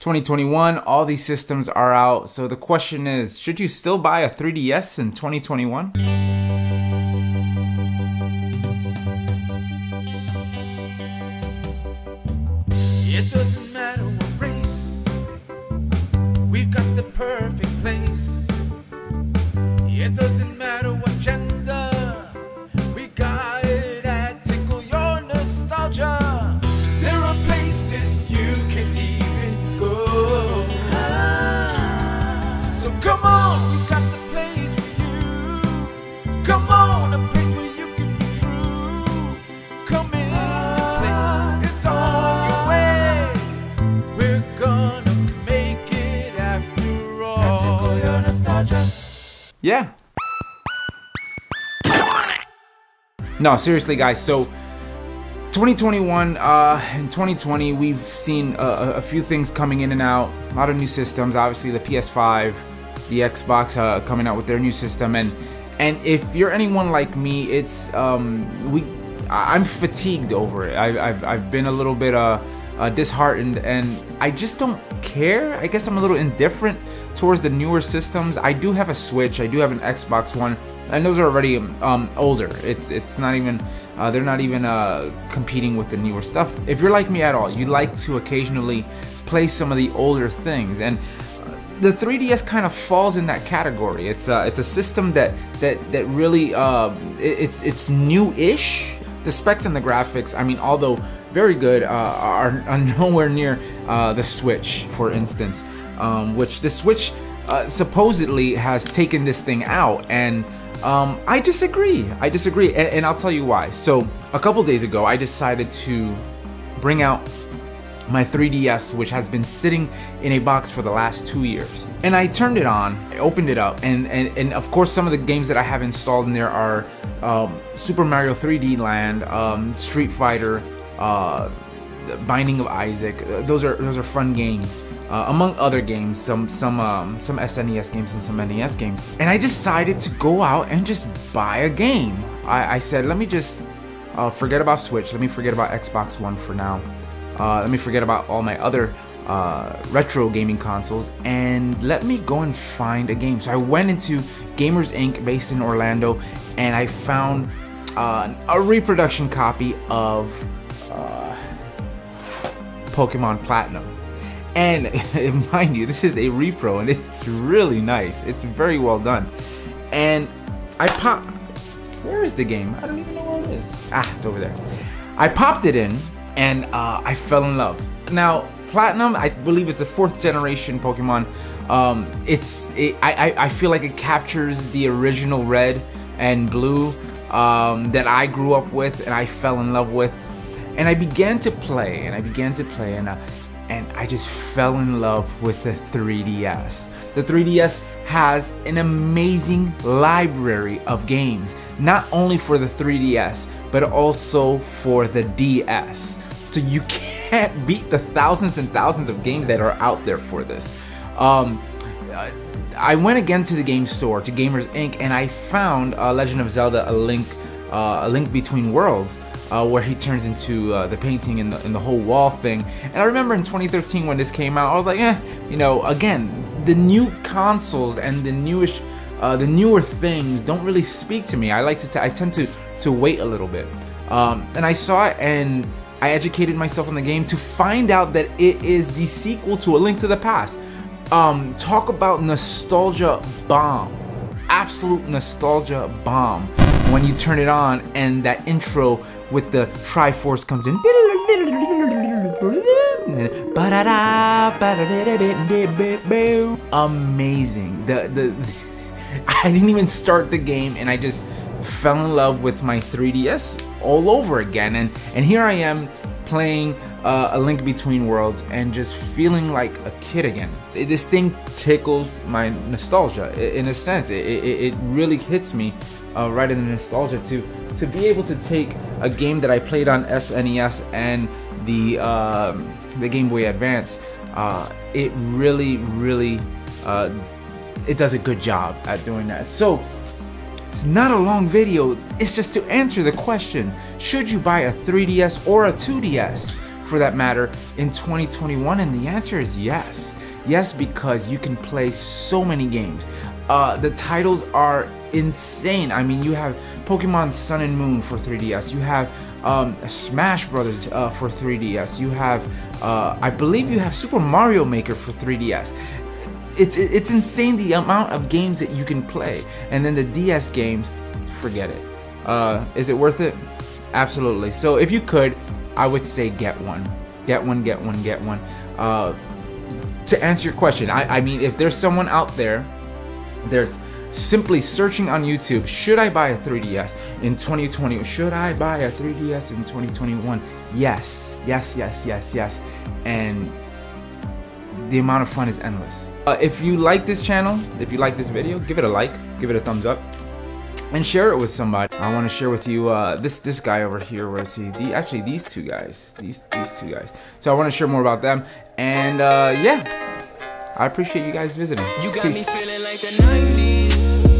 2021, all these systems are out. So the question is, should you still buy a 3DS in 2021? It doesn't matter what race, we've got the perfect place. It doesn't matter what gender, we got it at Tickle Your Nostalgia. There are places you can't even go. So come on, we got the place for you. Come on, a place where you can be true. Come in, play, it's on your way. We're gonna make it after all. At Tickle Your Nostalgia. Yeah. No, seriously, guys. So 2021 and 2020, we've seen a few things coming in and out. A lot of new systems. Obviously, the PS5, the Xbox coming out with their new system, and if you're anyone like me, it's I'm fatigued over it. I've been a little bit disheartened, and I just don't care. I guess I'm a little indifferent towards the newer systems. I do have a Switch, I do have an Xbox One, and those are already older. It's not even they're not even competing with the newer stuff. If you're like me at all, you like to occasionally play some of the older things, and the 3DS kind of falls in that category. It's a system that really it's new-ish. The specs and the graphics, I mean, although very good, are nowhere near the Switch, for instance, which the Switch supposedly has taken this thing out, and I disagree, and I'll tell you why. So a couple days ago, I decided to bring out my 3DS, which has been sitting in a box for the last 2 years, and I turned it on, I opened it up, and of course some of the games that I have installed in there are Super Mario 3D Land, Street Fighter, Binding of Isaac. Those are fun games, among other games, some SNES games and some NES games. And I decided to go out and just buy a game. I said, let me just forget about Switch, let me forget about Xbox One for now, let me forget about all my other retro gaming consoles, and let me go and find a game. So I went into Gamers Inc. based in Orlando, and I found a reproduction copy of Pokemon Platinum. And mind you, this is a repro, and it's really nice. It's very well done. And I popped. Where is the game? I don't even know where it is. Ah, it's over there. I popped it in, and I fell in love. Now, Platinum, I believe it's a 4th generation Pokemon. I feel like it captures the original Red and Blue that I grew up with and I fell in love with. And I began to play, and I just fell in love with the 3DS. The 3DS has an amazing library of games, not only for the 3DS, but also for the DS. So you can't beat the thousands and thousands of games that are out there for this. I went again to the game store, to Gamers Inc., and I found Legend of Zelda: A Link Between Worlds, where he turns into the painting in the whole wall thing. And I remember in 2013 when this came out, I was like, you know, again, the new consoles and the newer things don't really speak to me. I tend to wait a little bit. And I saw it, and I educated myself on the game to find out that it is the sequel to A Link to the Past. Talk about nostalgia bomb. Absolute nostalgia bomb. When you turn it on and that intro with the Triforce comes in. Amazing. I didn't even start the game, and I just fell in love with my 3DS all over again, and here I am playing A Link Between Worlds and just feeling like a kid again. This thing tickles my nostalgia in a sense. It really hits me right in the nostalgia to be able to take a game that I played on SNES and the Game Boy Advance. It really it does a good job at doing that. So it's not a long video, it's just to answer the question, should you buy a 3DS or a 2DS for that matter, in 2021? And the answer is yes. Yes, because you can play so many games. The titles are insane. I mean, you have Pokemon Sun and Moon for 3DS. You have Smash Brothers for 3DS. You have, I believe you have Super Mario Maker for 3DS. It's insane the amount of games that you can play. And then the DS games, forget it. Is it worth it? Absolutely. So if you could, I would say get one. Get one, get one, get one. To answer your question, I mean, if there's someone out there, they're simply searching on YouTube, should I buy a 3DS in 2020? Should I buy a 3DS in 2021? Yes, yes, yes, yes, yes. And the amount of fun is endless. If you like this channel, if you like this video, give it a like, give it a thumbs up, and share it with somebody. I want to share with you this guy over here. Where is he? Actually, these two guys. These two guys. So I want to share more about them. And yeah, I appreciate you guys visiting. You got me feeling like the 90s.